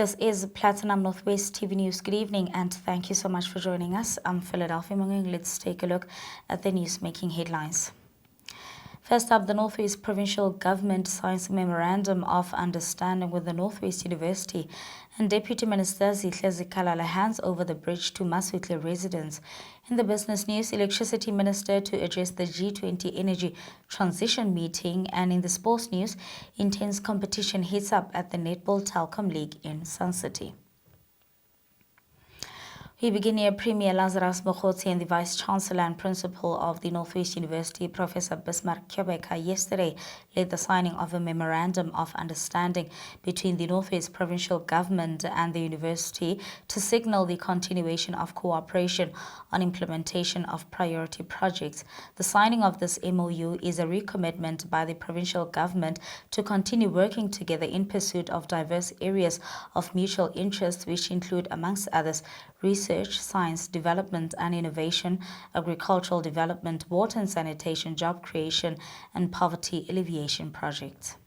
This is Platinum Northwest TV News. Good evening and thank you so much for joining us. I'm Philadelphia Mangoeng. Let's take a look at the news making headlines. First up, the Northwest Provincial Government signs a memorandum of understanding with the Northwest University, and Deputy Minister Zikalala hands over the bridge to Masutle residents. In the business news, Electricity Minister to address the G20 Energy Transition meeting, and in the sports news, intense competition heats up at the Netball Telkom League in Sun City. We begin here. Premier Lazarus Mokhotsi and the Vice-Chancellor and Principal of the Northwest University, Professor Ramokgopa, yesterday led the signing of a memorandum of understanding between the Northwest Provincial Government and the University to signal the continuation of cooperation on implementation of priority projects. The signing of this MOU is a recommitment by the Provincial Government to continue working together in pursuit of diverse areas of mutual interest, which include, amongst others, research, science, development and innovation, agricultural development, water and sanitation, job creation, and poverty alleviation projects.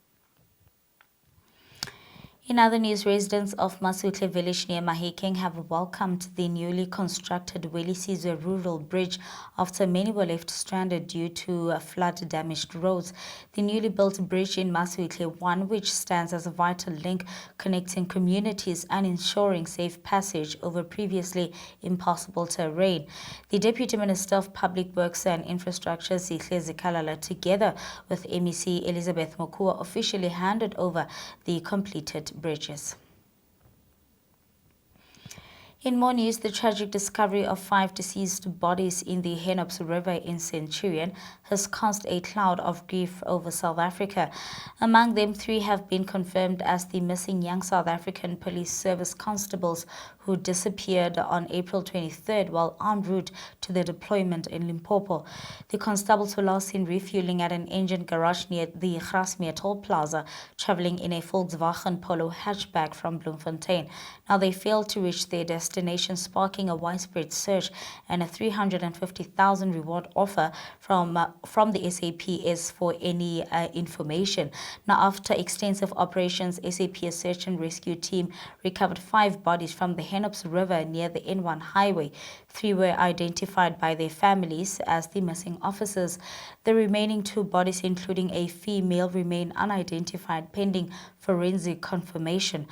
In other news, residents of Masutle village near Mahikeng have welcomed the newly constructed Welisizwe rural bridge after many were left stranded due to flood-damaged roads. The newly built bridge in Masutle, one which stands as a vital link connecting communities and ensuring safe passage over previously impossible terrain. The Deputy Minister of Public Works and Infrastructure, Zikalala, together with MEC Elizabeth Mokua, officially handed over the completed bridges. In more news, the tragic discovery of 5 deceased bodies in the Hennops River in Centurion has cast a cloud of grief over South Africa. Among them, 3 have been confirmed as the missing young South African Police Service constables who disappeared on April 23rd while en route to their deployment in Limpopo. The constables were last seen refueling at an engine garage near the Grasmere Toll Plaza, traveling in a Volkswagen Polo hatchback from Bloemfontein. Now, they failed to reach their destination, sparking a widespread search and a 350,000 reward offer from the SAPS for any information. Now, after extensive operations, SAPS search and rescue team recovered 5 bodies from the Hennops River near the N1 highway. 3 were identified by their families as the missing officers. The remaining 2 bodies, including a female, remain unidentified pending forensic confirmation.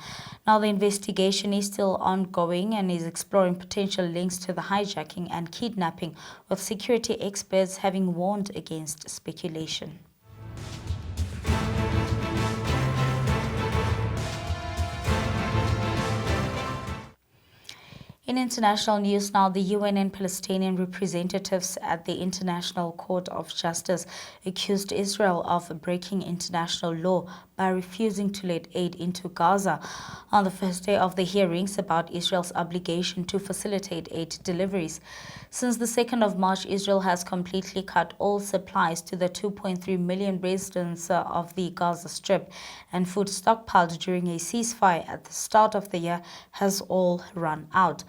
Now, the investigation is still ongoing and is exploring potential links to the hijacking and kidnapping, with security experts having warned against speculation. In international news now, the UN and Palestinian representatives at the International Court of Justice accused Israel of breaking international law by refusing to let aid into Gaza on the first day of the hearings about Israel's obligation to facilitate aid deliveries. Since the 2nd of March, Israel has completely cut all supplies to the 2.3 million residents of the Gaza Strip, and food stockpiled during a ceasefire at the start of the year has all run out.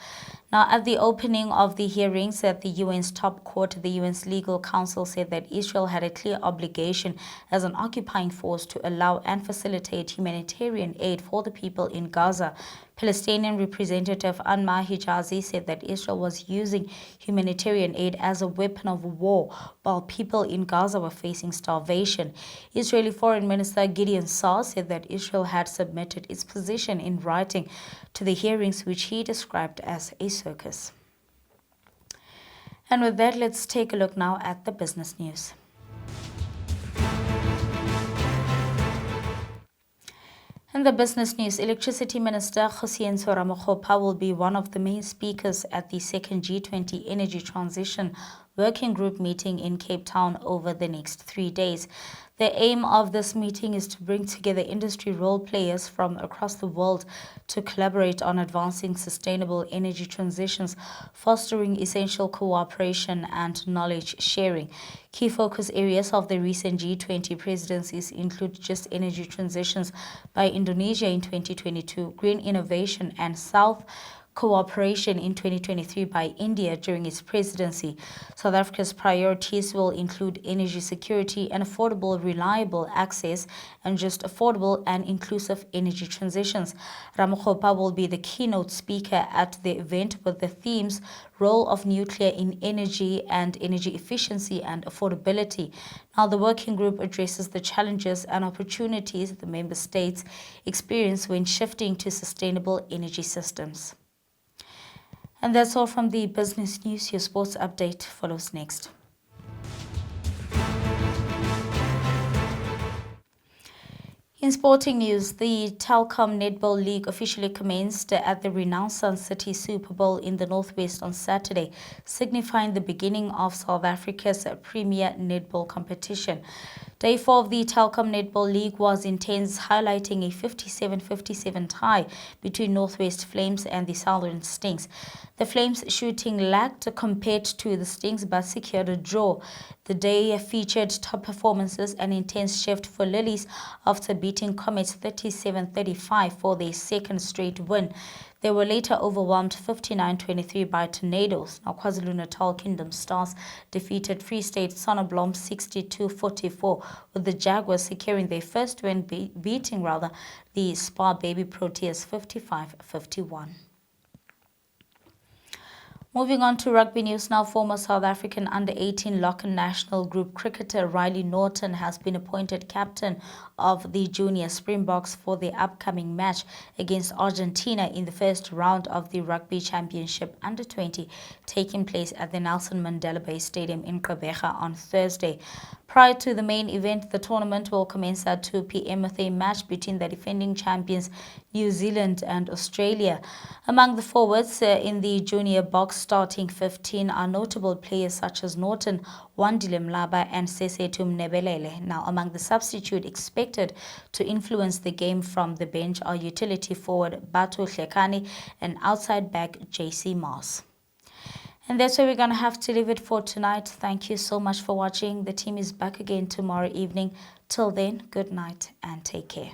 Now, at the opening of the hearings at the UN's top court, the UN's legal counsel said that Israel had a clear obligation as an occupying force to allow and facilitate humanitarian aid for the people in Gaza. Palestinian Representative Anmar Hijazi said that Israel was using humanitarian aid as a weapon of war while people in Gaza were facing starvation. Israeli Foreign Minister Gideon Saar said that Israel had submitted its position in writing to the hearings, which he described as a circus. And with that, let's take a look now at the business news. In the business news, Electricity Minister Ramokgopa will be one of the main speakers at the second G20 Energy Transition Working Group meeting in Cape Town over the next 3 days. The aim of this meeting is to bring together industry role players from across the world to collaborate on advancing sustainable energy transitions, fostering essential cooperation and knowledge sharing. Key focus areas of the recent G20 presidencies include just energy transitions by Indonesia in 2022, green innovation and South cooperation in 2023 by India during its presidency. South Africa's priorities will include energy security and affordable, reliable access, and just affordable and inclusive energy transitions. Ramokgopa will be the keynote speaker at the event with the themes role of nuclear in energy and energy efficiency and affordability. Now, the working group addresses the challenges and opportunities the member states experience when shifting to sustainable energy systems. And that's all from the business news. Your sports update follows next. In sporting news, the Telkom Netball League officially commenced at the renowned Sun City Super Bowl in the Northwest on Saturday, signifying the beginning of South Africa's premier netball competition. Day 4 of the Telkom Netball League was intense, highlighting a 57-57 tie between Northwest Flames and the Southern Stings. The Flames shooting lacked compared to the Stings but secured a draw. The day featured top performances and intense shift for Lilies after beating Comets 37-35 for their second straight win. They were later overwhelmed 59-23 by Tornadoes. Now, KwaZulu-Natal Kingdom Stars defeated Free State Sonneblom 62-44, with the Jaguars securing their first win, beating the Spar Baby Proteas 55-51. Moving on to rugby news now, former South African under-18 Locken National Group cricketer Riley Norton has been appointed captain of the Junior Springboks for the upcoming match against Argentina in the first round of the Rugby Championship Under-20, taking place at the Nelson Mandela Bay Stadium in Gqeberha on Thursday. Prior to the main event, the tournament will commence at 2 p.m. with a match between the defending champions New Zealand and Australia. Among the forwards in the junior box starting 15 are notable players such as Norton, Wandile Mlaba and Sesetu Mnebelele. Now, among the substitute expected to influence the game from the bench are utility forward Batu Hlekani and outside back JC Mars. And that's where we're going to have to leave it for tonight. Thank you so much for watching. The team is back again tomorrow evening. Till then, good night and take care.